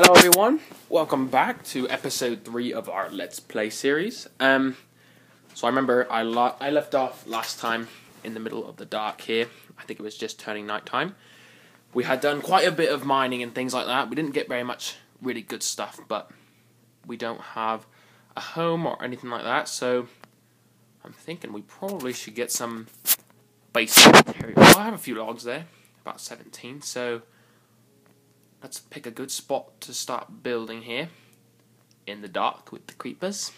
Hello everyone, welcome back to episode 3 of our Let's Play series. So I remember I left off last time in the middle of the dark here. I think it was just turning night time. We had done quite a bit of mining and things like that. We didn't get very much really good stuff, but we don't have a home or anything like that, so I'm thinking we probably should get some basic material. Well, I have a few logs there, about 17, so let's pick a good spot to start building here in the dark with the creepers,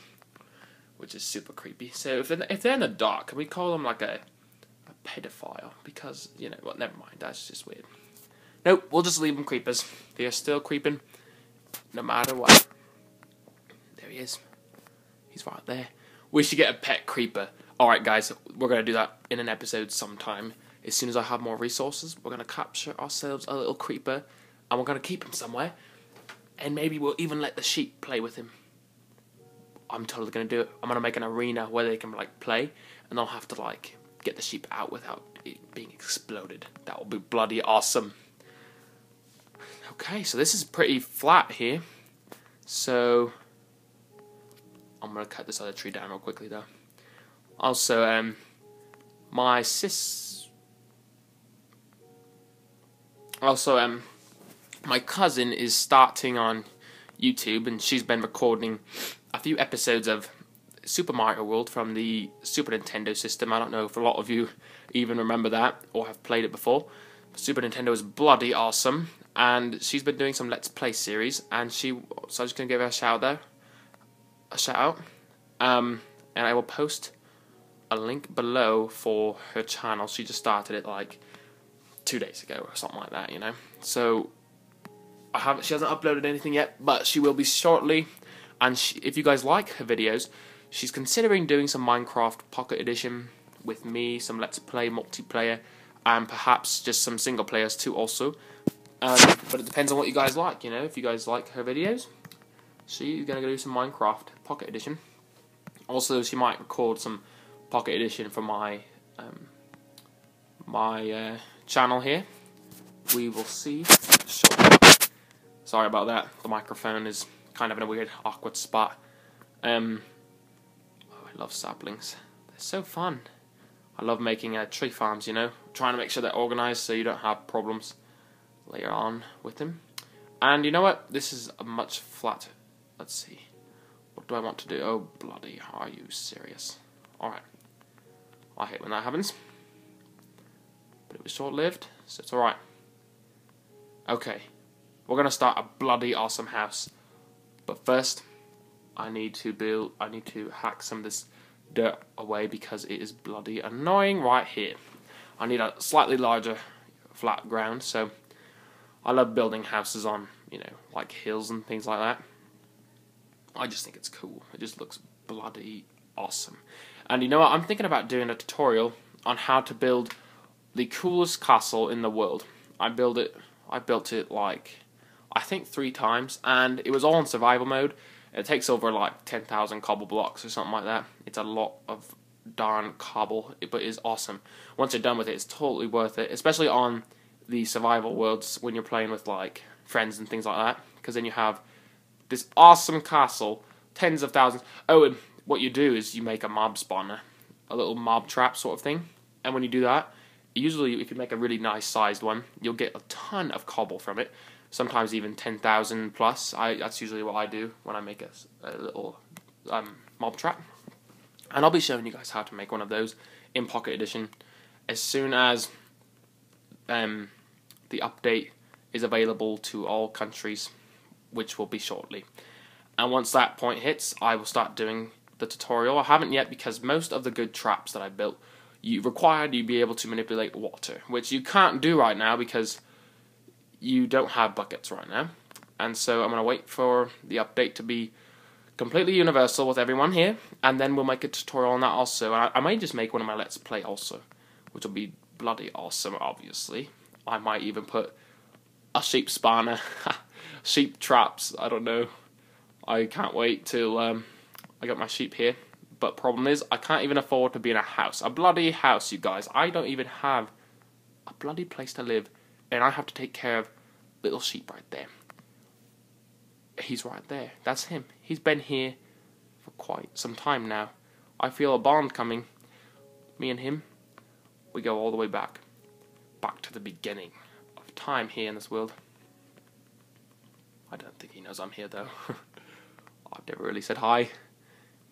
which is super creepy. So if they're in the dark, can we call them like a pedophile? Because, you know, well, never mind, that's just weird. Nope, we'll just leave them creepers. They are still creeping no matter what. There he is. He's right there. We should get a pet creeper. Alright guys, we're going to do that in an episode sometime. As soon as I have more resources, we're going to capture ourselves a little creeper. And we're going to keep him somewhere. And maybe we'll even let the sheep play with him. I'm totally going to do it. I'm going to make an arena where they can like play. And I'll have to like get the sheep out without it being exploded. That will be bloody awesome. Okay, so this is pretty flat here. So I'm going to cut this other tree down real quickly though. Also, my cousin is starting on YouTube, and she's been recording a few episodes of Super Mario World from the Super Nintendo system. I don't know if a lot of you even remember that or have played it before. Super Nintendo is bloody awesome, and she's been doing some Let's Play series, and so I'm just going to give her a shout out, and I will post a link below for her channel. She just started it like 2 days ago or something like that, you know. So she hasn't uploaded anything yet, but she will be shortly. And if you guys like her videos, she's considering doing some Minecraft Pocket Edition with me, some Let's Play multiplayer, and perhaps just some single players too also. But it depends on what you guys like, you know. If you guys like her videos, she's gonna go do some Minecraft Pocket Edition. Also, she might record some Pocket Edition for my channel here. We will see shortly. Sorry about that. The microphone is kind of in a weird, awkward spot. Oh, I love saplings. They're so fun. I love making tree farms, you know. Trying to make sure they're organized so you don't have problems later on with them. And you know what? This is a much flat. Let's see. What do I want to do? Oh, bloody, are you serious? Alright. I hate when that happens. But it was short-lived, so it's alright. Okay. We're going to start a bloody awesome house. But first, I need to hack some of this dirt away because it is bloody annoying right here. I need a slightly larger flat ground, so I love building houses on, you know, like hills and things like that. I just think it's cool. It just looks bloody awesome. And you know what? I'm thinking about doing a tutorial on how to build the coolest castle in the world. I built it like, I think 3 times, and it was all in survival mode. It takes over like 10,000 cobble blocks or something like that. It's a lot of darn cobble, but it is awesome. Once you're done with it, it's totally worth it, especially on the survival worlds when you're playing with like friends and things like that, because then you have this awesome castle, tens of thousands. Oh, and what you do is you make a mob spawner, a little mob trap sort of thing, and when you do that, usually if you make a really nice sized one, you'll get a ton of cobble from it. Sometimes even 10,000 plus. That's usually what I do when I make a little mob trap. And I'll be showing you guys how to make one of those in Pocket Edition as soon as the update is available to all countries, which will be shortly. And once that point hits, I will start doing the tutorial. I haven't yet because most of the good traps that I built required you be able to manipulate water, which you can't do right now because you don't have buckets right now. And so I'm going to wait for the update to be completely universal with everyone here, and then we'll make a tutorial on that also. And I might just make one of my Let's Play also, which will be bloody awesome, obviously. I might even put a sheep spawner, sheep traps, I don't know. I can't wait till I got my sheep here. But problem is, I can't even afford to be in a house. A bloody house, you guys. I don't even have a bloody place to live, and I have to take care of little sheep right there. he's right there. That's him. He's been here for quite some time now. I feel a bond coming. Me and him, we go all the way back to the beginning of time here in this world. I don't think he knows I'm here though. I've never really said hi.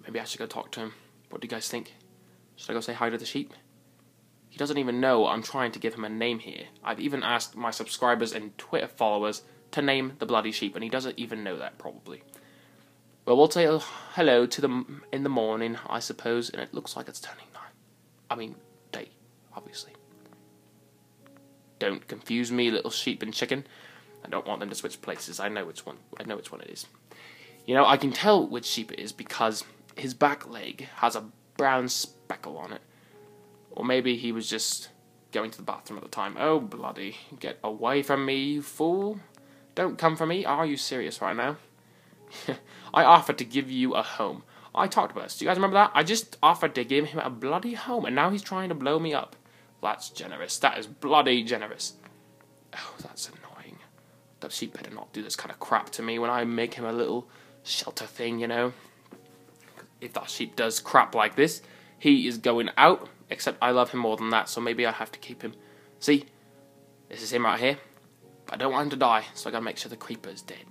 Maybe I should go talk to him. What do you guys think? Should I go say hi to the sheep? He doesn't even know I'm trying to give him a name here. I've even asked my subscribers and Twitter followers to name the bloody sheep, and he doesn't even know that, probably. Well, we'll say hello to them in the morning, I suppose, and it looks like it's turning night. I mean, day, obviously. Don't confuse me, little sheep and chicken. I don't want them to switch places. I know which one it is. You know, I can tell which sheep it is because his back leg has a brown speckle on it. Or maybe he was just going to the bathroom at the time. Oh, bloody. Get away from me, you fool. Don't come for me. Are you serious right now? I offered to give you a home. I talked about this. Do you guys remember that? I just offered to give him a bloody home, and now he's trying to blow me up. That's generous. That is bloody generous. Oh, that's annoying. That sheep better not do this kind of crap to me when I make him a little shelter thing, you know. If that sheep does crap like this, he is going out. Except I love him more than that, so maybe I have to keep him. See? This is him right here. But I don't want him to die, so I gotta make sure the creeper is dead.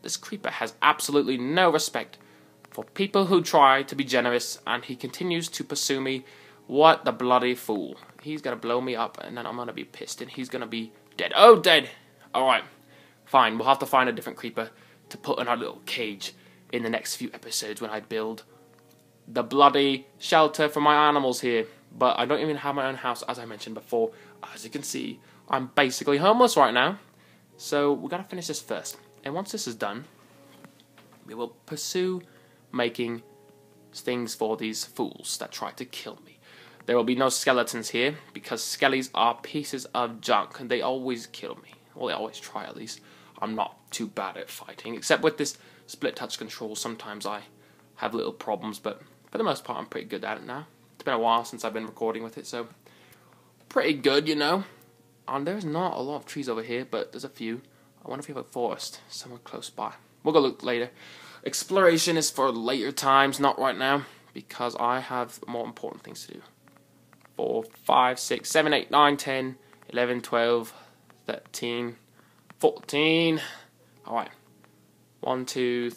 This creeper has absolutely no respect for people who try to be generous, and he continues to pursue me. What the bloody fool. He's gonna blow me up, and then I'm gonna be pissed, and he's gonna be dead. Oh, dead! Alright. Fine, we'll have to find a different creeper to put in our little cage in the next few episodes when I build the bloody shelter for my animals here. But I don't even have my own house, as I mentioned before. As you can see, I'm basically homeless right now. So we gotta finish this first. And once this is done, we will pursue making things for these fools that try to kill me. There will be no skeletons here, because skellies are pieces of junk, and they always kill me. Well, they always try, at least. I'm not too bad at fighting, except with this split touch control. Sometimes I have little problems, but for the most part, I'm pretty good at it now. It's been a while since I've been recording with it, so pretty good, you know. And there's not a lot of trees over here, but there's a few. I wonder if we have a forest somewhere close by. We'll go look later. Exploration is for later times, not right now, because I have more important things to do. 4, 5, 6, 7, 8, 9, 10, 11, 12, 13, 14. Alright. 1, 2,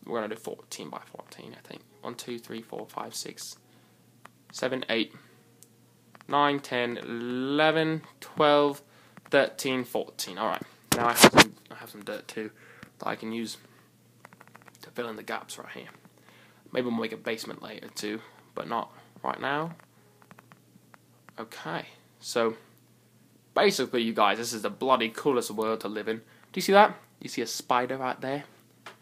we're going to do 14 by 14, I think. 1, 2, 3, 4, 5, 6, 7, 8, 9, 10, 11, 12, 13, 14. Alright. Now I have some dirt too that I can use to fill in the gaps right here. Maybe we'll make a basement later too, but not right now. Okay, so basically, you guys, this is the bloody coolest world to live in. Do you see that? You see a spider right there?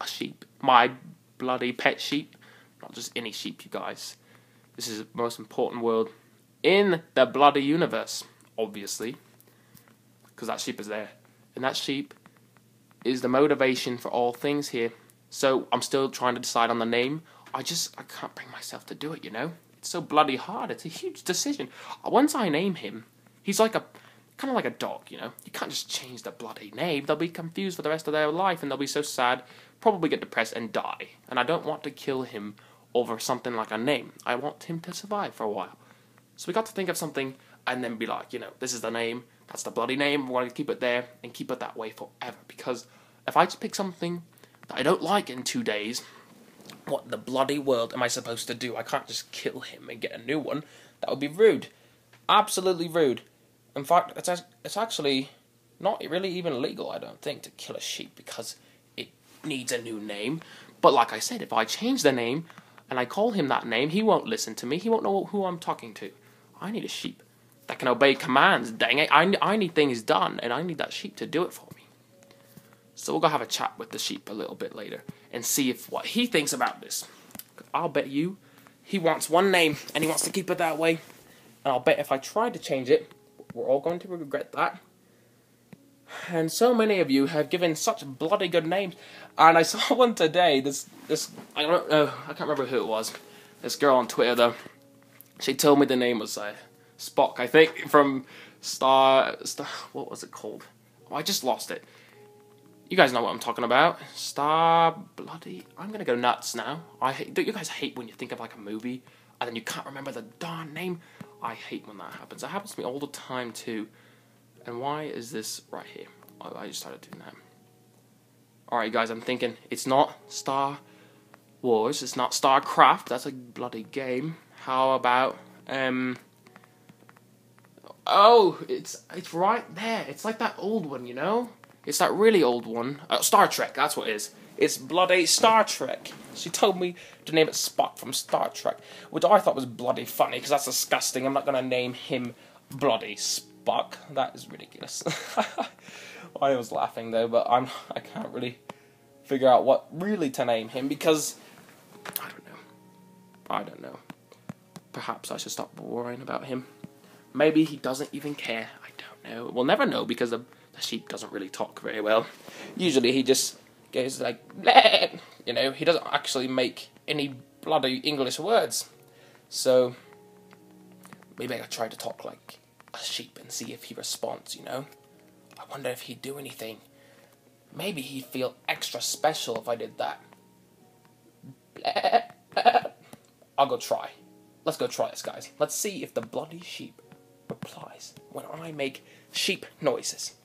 A sheep. My bloody pet sheep. Not just any sheep, you guys. This is the most important world in the bloody universe, obviously, because that sheep is there. And that sheep is the motivation for all things here. So I'm still trying to decide on the name. I can't bring myself to do it, you know? It's so bloody hard. It's a huge decision. Once I name him, he's like kind of like a dog, you know? You can't just change the bloody name. They'll be confused for the rest of their life, and they'll be so sad, probably get depressed and die. And I don't want to kill him over something like a name. I want him to survive for a while. So we got to think of something and then be like, you know, this is the name. That's the bloody name. We're going to keep it there and keep it that way forever. Because if I just pick something that I don't like in 2 days, what the bloody world am I supposed to do? I can't just kill him and get a new one. That would be rude. Absolutely rude. In fact, it's actually not really even legal, I don't think, to kill a sheep because it needs a new name. But like I said, if I change the name and I call him that name, he won't listen to me. He won't know who I'm talking to. I need a sheep that can obey commands, dang it. I need things done, and I need that sheep to do it for me. So we'll go have a chat with the sheep a little bit later and see what he thinks about this. I'll bet you he wants one name, and he wants to keep it that way. And I'll bet if I try to change it, we're all going to regret that. And so many of you have given such bloody good names. And I saw one today, this I don't know, I can't remember who it was. This girl on Twitter, though. She told me the name was Spock, I think, from Star, what was it called? Oh, I just lost it. You guys know what I'm talking about. Star bloody... I'm gonna go nuts now. Don't you guys hate when you think of like a movie and then you can't remember the darn name? I hate when that happens. It happens to me all the time too. And why is this right here? Oh, I just started doing that. Alright guys, I'm thinking it's not Star Wars, it's not StarCraft, that's a bloody game. How about oh, it's right there. It's like that old one, you know? It's that really old one. Star Trek, that's what it is. It's bloody Star Trek. She told me to name it Spock from Star Trek, which I thought was bloody funny, because that's disgusting. I'm not going to name him bloody Spock. That is ridiculous. I was laughing, though, but I can't really figure out what really to name him, because I don't know. Perhaps I should stop worrying about him. Maybe he doesn't even care. I don't know. We'll never know, because the sheep doesn't really talk very well. Usually he just goes like, bleh! You know, he doesn't actually make any bloody English words. So maybe I could try to talk like a sheep and see if he responds, you know? I wonder if he'd do anything. Maybe he'd feel extra special if I did that. Bleh, bleh. I'll go try. Let's go try this, guys. Let's see if the bloody sheep replies when I make sheep noises.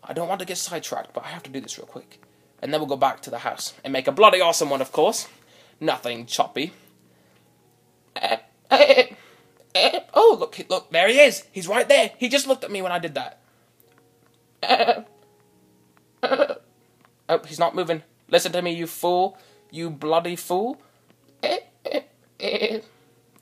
I don't want to get sidetracked, but I have to do this real quick. And then we'll go back to the house and make a bloody awesome one, of course. Nothing choppy. Oh, look, there he is. He's right there. He just looked at me when I did that. Oh, he's not moving. Listen to me, you fool. You bloody fool.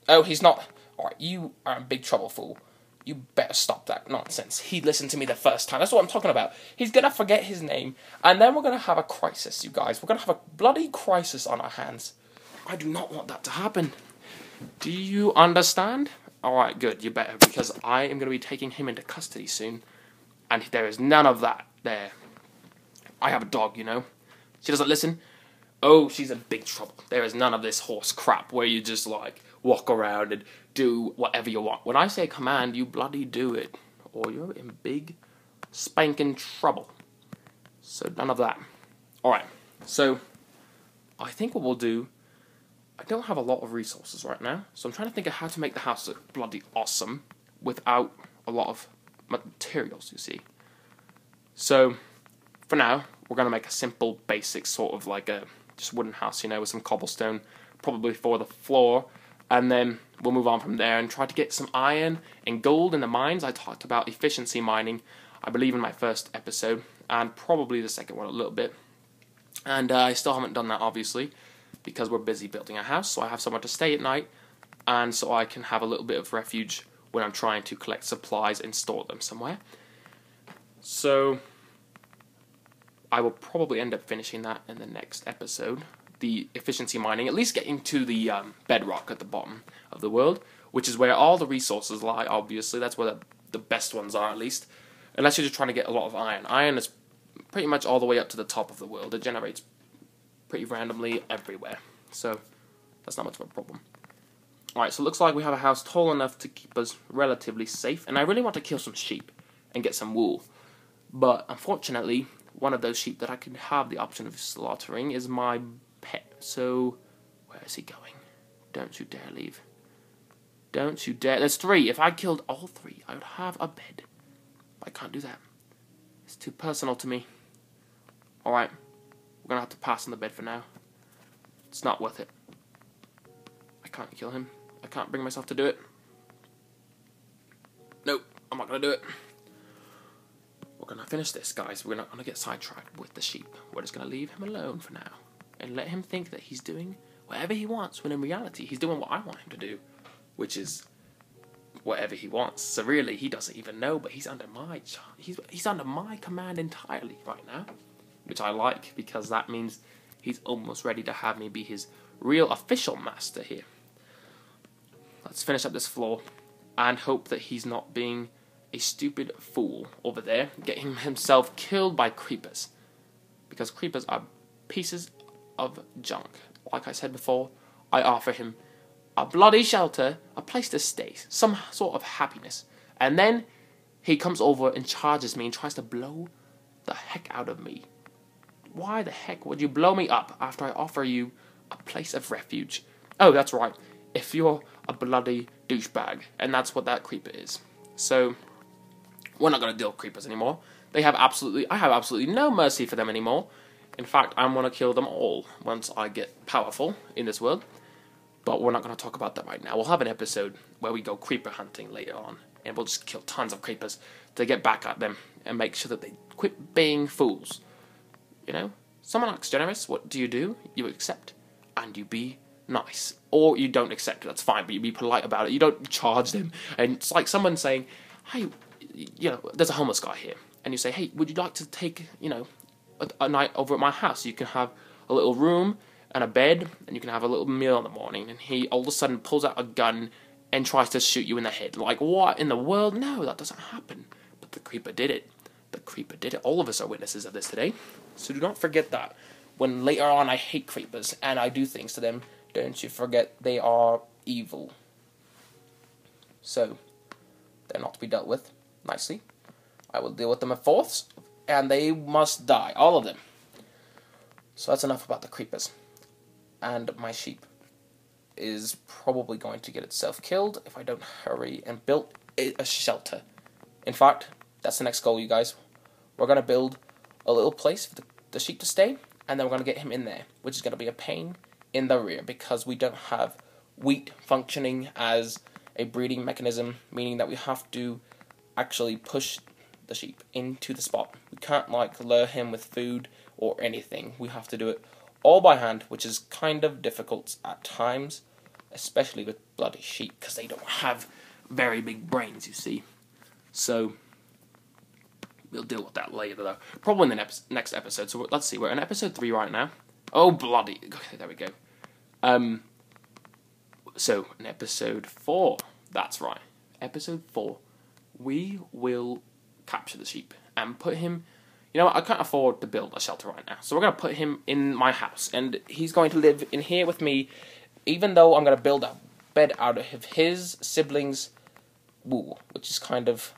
Oh, he's not. Alright, you are in big trouble, fool. You better stop that nonsense. He listened to me the first time. That's what I'm talking about. He's going to forget his name. And then we're going to have a crisis, you guys. We're going to have a bloody crisis on our hands. I do not want that to happen. Do you understand? Alright, good. You better. Because I am going to be taking him into custody soon. And there is none of that there. I have a dog, you know. She doesn't listen. Oh, she's in big trouble. There is none of this horse crap where you just, like, walk around and do whatever you want. When I say command, you bloody do it. Or you're in big spanking trouble. So none of that. Alright, so I think what we'll do, I don't have a lot of resources right now, so I'm trying to think of how to make the house look bloody awesome without a lot of materials, you see. So, for now, we're going to make a simple, basic sort of like a just wooden house, you know, with some cobblestone, probably for the floor. And then we'll move on from there and try to get some iron and gold in the mines. I talked about efficiency mining, I believe, in my first episode, and probably the second one a little bit. And I still haven't done that, obviously, because we're busy building a house, so I have somewhere to stay at night, and so I can have a little bit of refuge when I'm trying to collect supplies and store them somewhere. So I will probably end up finishing that in the next episode. The efficiency mining, at least getting to the bedrock at the bottom of the world, which is where all the resources lie, obviously. That's where the best ones are, at least. Unless you're just trying to get a lot of iron. Iron is pretty much all the way up to the top of the world. It generates pretty randomly everywhere. So that's not much of a problem. Alright, so it looks like we have a house tall enough to keep us relatively safe. And I really want to kill some sheep and get some wool. But unfortunately, one of those sheep that I can have the option of slaughtering is my pet. So, where is he going? Don't you dare leave. Don't you dare. There's 3. If I killed all 3, I would have a bed. But I can't do that. It's too personal to me. Alright, we're gonna have to pass on the bed for now. It's not worth it. I can't kill him. I can't bring myself to do it. Nope, I'm not gonna do it. We're gonna finish this, guys. We're not gonna get sidetracked with the sheep. We're just gonna leave him alone for now. And let him think that he's doing whatever he wants, when in reality, he's doing what I want him to do. Which is whatever he wants. So really, he doesn't even know, but he's under my he's under my command entirely right now. Which I like, because that means he's almost ready to have me be his real official master here. Let's finish up this floor and hope that he's not being a stupid fool over there, getting himself killed by creepers. Because creepers are pieces of junk. Like I said before, I offer him a bloody shelter, a place to stay, some sort of happiness. And then he comes over and charges me and tries to blow the heck out of me. Why the heck would you blow me up after I offer you a place of refuge? Oh, that's right. If you're a bloody douchebag, and that's what that creeper is. So, we're not going to deal with creepers anymore. I have absolutely no mercy for them anymore. In fact, I'm going to kill them all once I get powerful in this world. But we're not going to talk about that right now. We'll have an episode where we go creeper hunting later on. And we'll just kill tons of creepers to get back at them and make sure that they quit being fools. You know? Someone acts generous, what do? You accept. And you be nice. Or you don't accept it, that's fine, but you be polite about it. You don't charge them. And it's like someone saying, hey, you know, there's a homeless guy here. And you say, hey, would you like to take, you know, a night over at my house? You can have a little room and a bed, and you can have a little meal in the morning. And he all of a sudden pulls out a gun and tries to shoot you in the head. Like, what in the world? No, that doesn't happen. But the creeper did it. The creeper did it. All of us are witnesses of this today. So do not forget that. When later on I hate creepers and I do things to them, don't you forget they are evil. So, they're not to be dealt with nicely. I will deal with them at fourths, and they must die. All of them. So that's enough about the creepers. And my sheep is probably going to get itself killed if I don't hurry and build a shelter. In fact, that's the next goal, you guys. We're going to build a little place for the sheep to stay, and then we're going to get him in there, which is going to be a pain in the rear because we don't have wheat functioning as a breeding mechanism, meaning that we have to actually push the sheep into the spot. We can't like lure him with food or anything. We have to do it all by hand, which is kind of difficult at times, especially with bloody sheep because they don't have very big brains, you see. So we'll deal with that later though, probably in the next episode. So let's see, we're in episode 3 right now. Oh bloody, okay, there we go. So in episode 4, that's right, episode 4, we will capture the sheep and put him, you know what, I can't afford to build a shelter right now, so we're going to put him in my house, and he's going to live in here with me, even though I'm going to build a bed out of his siblings' wool, which is kind of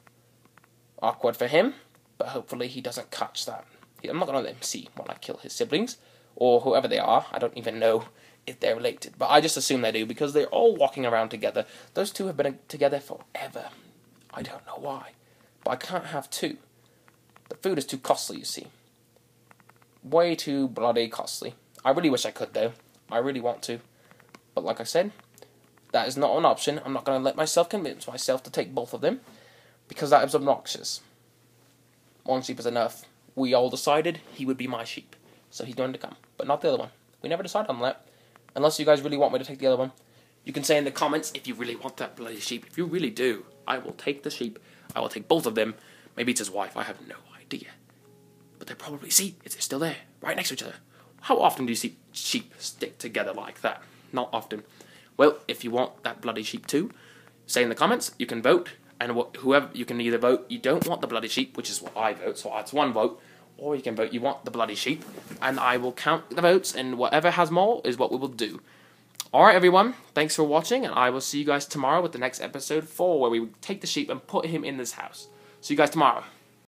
awkward for him, but hopefully he doesn't catch that. I'm not going to let him see when I kill his siblings, or whoever they are. I don't even know if they're related, but I just assume they do, because they're all walking around together. Those two have been together forever. I don't know why, but I can't have two. The food is too costly, you see. Way too bloody costly. I really wish I could, though. I really want to. But like I said, that is not an option. I'm not going to let myself convince myself to take both of them, because that is obnoxious. One sheep is enough. We all decided he would be my sheep, so he's going to come, but not the other one. We never decided on that. Unless you guys really want me to take the other one. You can say in the comments if you really want that bloody sheep. If you really do, I will take the sheep. I will take both of them. Maybe it's his wife. I have no idea. But they're probably, see, they're still there, right next to each other. How often do you see sheep stick together like that? Not often. Well, if you want that bloody sheep too, say in the comments. You can vote. And whoever, you can either vote you don't want the bloody sheep, which is what I vote, so that's one vote. Or you can vote you want the bloody sheep, and I will count the votes, and whatever has more is what we will do. Alright everyone, thanks for watching, and I will see you guys tomorrow with the next episode 4, where we take the sheep and put him in this house. See you guys tomorrow.